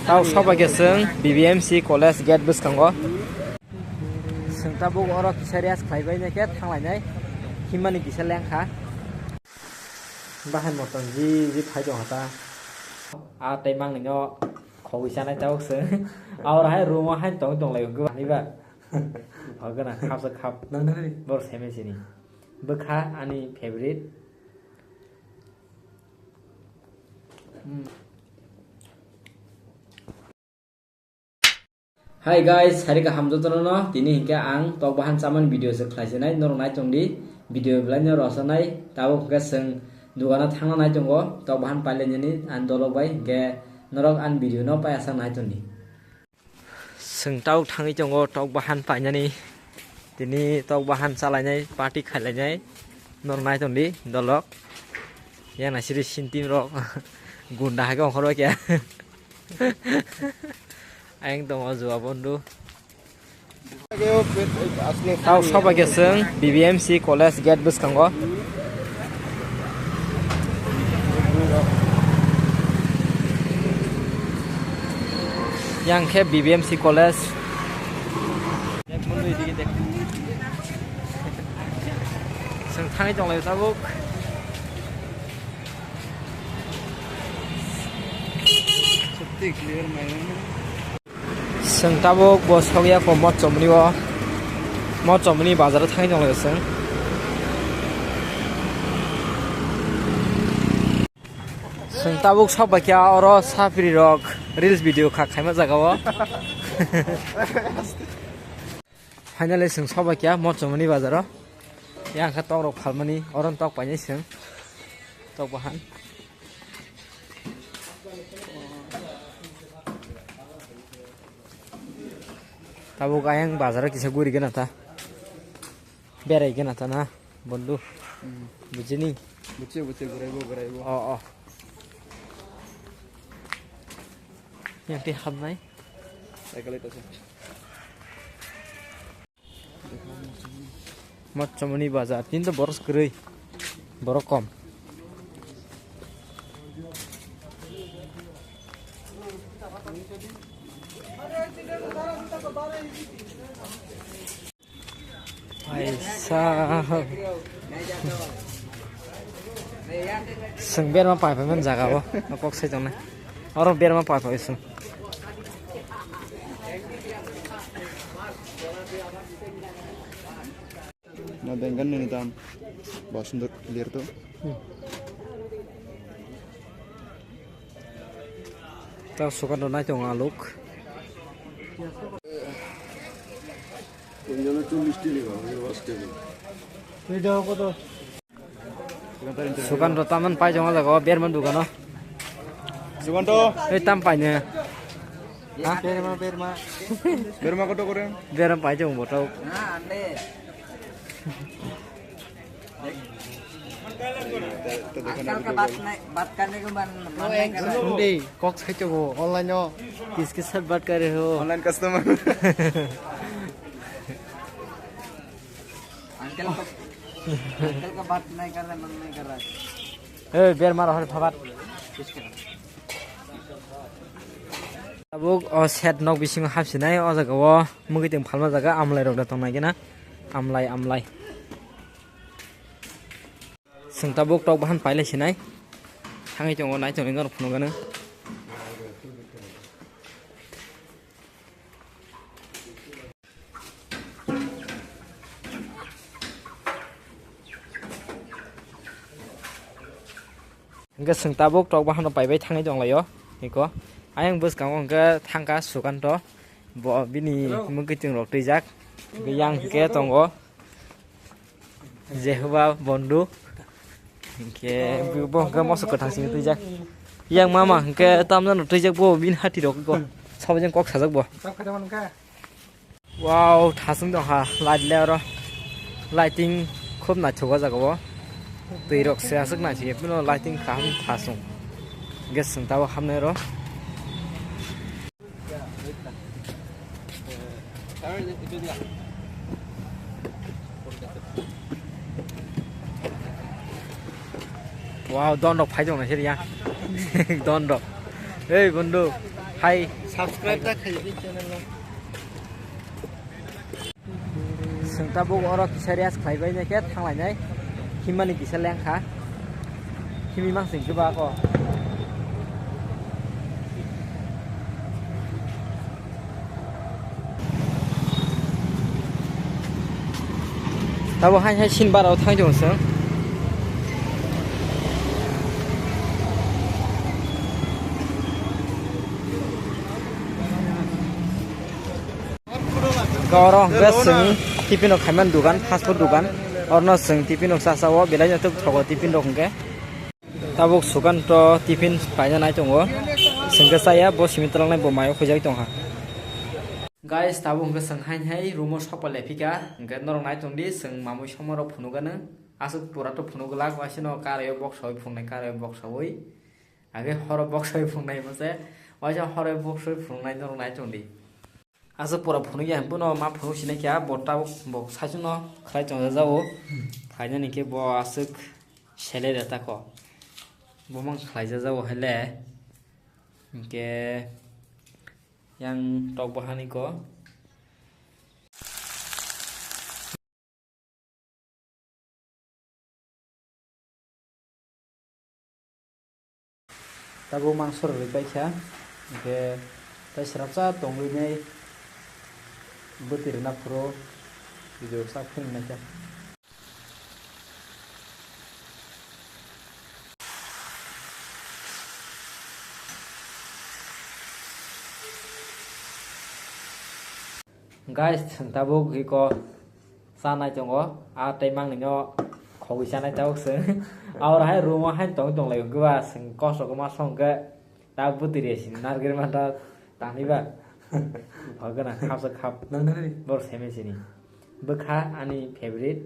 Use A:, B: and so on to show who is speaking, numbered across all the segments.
A: Tau sabage sung BBMC College Gate buskango sungtabuk orok serias khwlaibai ne ke thanglai himani kisa lengkha bahan moton ji phaijong hata a taimang ni no khogwi sanai tau se aur hai room hai tong lai go ni ba hagana khap sa khap nang bor seme sini bkha ani favorite Hi guys, hari ka hamjo tono no tini hingke ang tok bahan chaman video se khlaisenai norok nai tongdi video blai no rosanai tabo hingke sung dugana thangna nai tongo tok bahan paileni an dolok bai hingke norok an video no pai asang nai tongdi sung tau thangi tongo tok bahan painani tini tok bahan chalainai party khailai norok nai tongdi Dollrok yang nasiri sintim rok gunda ha ko khoro kya anh tong jua bondu tau sabage sung BBMC College Gate buskango yang ke BBMC College sung thani tong lai tabuk safety clear mai sung tabuk bo sogya ko mo chomni bazar thangi jong lesung sung tabuk sabba kya oro sapri rok reels video kha khaima jagao finally sung sabba kya mo chomni bazar yang kha tok rok phalmani oron tok paini sung tok bahan Tabu kayang bazar kisa guri gana ta berai gana ta na bondu bujini buce guraibo oh yang ti hambai Ani macamni bazar tinta boros gurui borok kom sung ber ma pai man jaga bo kok sai jong na oro ber ma pai sung
B: na bengan ni tam basundur clear to
A: tao sukan do na jong aluk sukan do taman pai jong jaga ber man duga no
B: sukan to
A: ei tam pai ne
B: ha berma koto kore
A: ber pai jong botau
C: आजकल का बात करने को मन नहीं कर रहा
A: सुन दे कॉक से चो ऑनलाइन हो किसके साथ बात कर रहे हो
B: ऑनलाइन कस्टमर
C: अंकल का बात नहीं कर रहा मन नहीं कर रहा
A: ए बेर मार हर फबात अब ओ सेट नक बिसिङ हाबसिनाय अ जगाव मुगितिं फालमा जगा आमलाइ रग दंनाय गेना आमलाइ sungtabuk tok bahan pailai sinai thangi tongo nai tong ngor phunu gano engka sungtabuk tok bahan paibai thangi jong layo niko ayang bus kang engka thangka sukan to bo bini mugiting rok tijak yang ke tongo jehuba bondu ke bo ke mosok thang sing tijak yang mama ke tamjan tijak bo bin hati rok ko sabjang kok sajak bo wow thasung dong ha light le lighting khub na choga jaga bo tui rok se asuk na chi pino lighting kham thasung ges sung taw hamne ro wow don dok phai jong na se ya Dollrok. Hey bondhu, hi.
B: Subscribe টা খাইবি চ্যানেল না
A: Sengta buk orok kisarias khwlaibai nya ke thanglai himani kisa lengkha himi mang sing ba ko tabo hai sin barau thangjong seng Korong seng tipin ok khaiman dukan fast food dukan orno seng tipin ok sasawo belai naithok thogo tipin dok hingke tabuk sukan to tipin paina nai tongo sengke saya bo simi talangnai bo mayo khojak tongha guys tabuk hingke seng hai rumo sopal lepika hingke norok nai tongdi seng mamui somoro phunugano asuk pura to phunugla wasino karayo box hoi phungnai karayo box hoi age horo box hoi phungnai mose waisa horo box hoi phungnai norok nai tongdi Asuk pura phunu ya puno ma phunu sine kya bota bo sajuno khwlai chongja jao khaina nike bo asuk sele reta ko bo mang khwlaija jao hele ke yang tok bahani ko tabo mangsor ribai kya ke tai srapsa tongui nei butir na pro video sa phung na kya guys tabuk hiko sanai tongo a taimang ni no khogwi sanai tabuk seng aur hai rumo hai tong lai gwa seng koso ko ma song ga ta butir sin nargir ma ta tani ba Bagana khapsa khap bor seme sini bekha ani favorite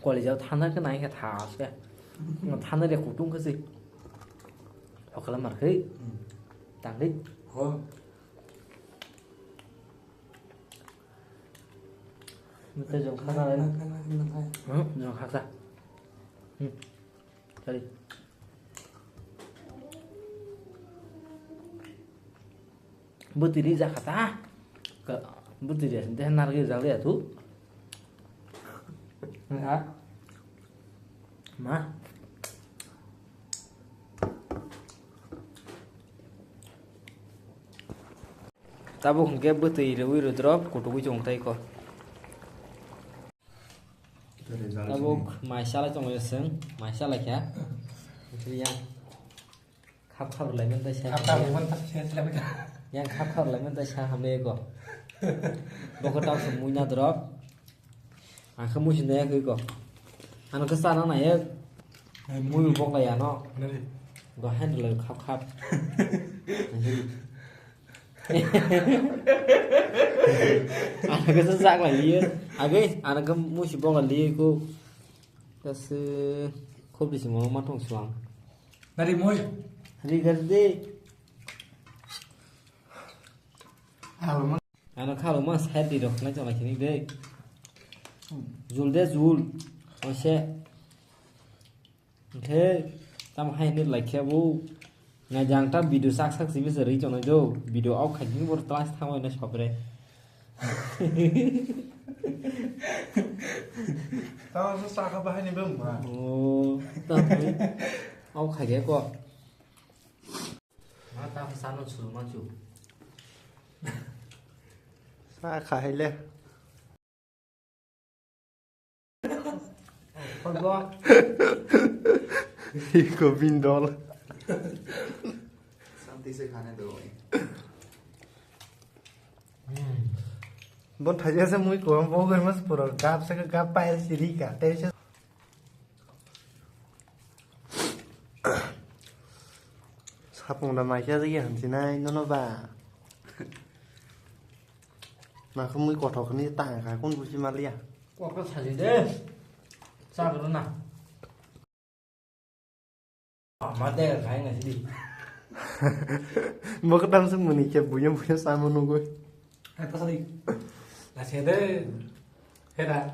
A: college jao thana ke nai ka tha se thana de kutung ke si okala mar khei tang dik ho mute jong khana lai jong khaksa Tadi. Butiri Jakarta. Ke butiri sente nargi jali ya tu. Enggak. Mah. Tabuk ke butiri wiru drop kutu jong tai ko. Tabuk masalah cong yeseng masalah kya itu yang khap lai men ta sha yang khap lai men ta sha hame ko boko taw sumui na drop a khamu sin ya ko ano ka sana na ye mui bok la ya no go handle khap Anak ke sesak lah dia. Agak anak ke musi bong lah dia ko. Kasi kau bisi mau matong suang.
C: Nari moi.
A: Hari gede.
C: Halo.
A: Anak kalau mas happy dok nak jalan kini deh. Zul deh zul. Masih. Okay. Tam hai ni like ya bu. Ngajang ta video sak sih bisa ri chong jo video au khajing bor class thangoi na sopre
B: Tahu susah ke bahan ini belum?
A: oh ta au khage ko ma ta sano chulu ma chu
B: Sa khai le.
A: kon bo
B: Iko bindol.
C: शांति से खाने दो
B: Bon thajya se mui ko am bogar mas pura gap se gap pair siri ka te sapung da mai cha ji han sinai no ba ma ko mui ko thok ni ta ka kun bu chi ma lia
A: ko ko sa deh sa ko na ma de khai ngai di
B: mo ka dam se muni che bu yam bu sa mo no go
C: Apa sih? Lah sih deh. Hera.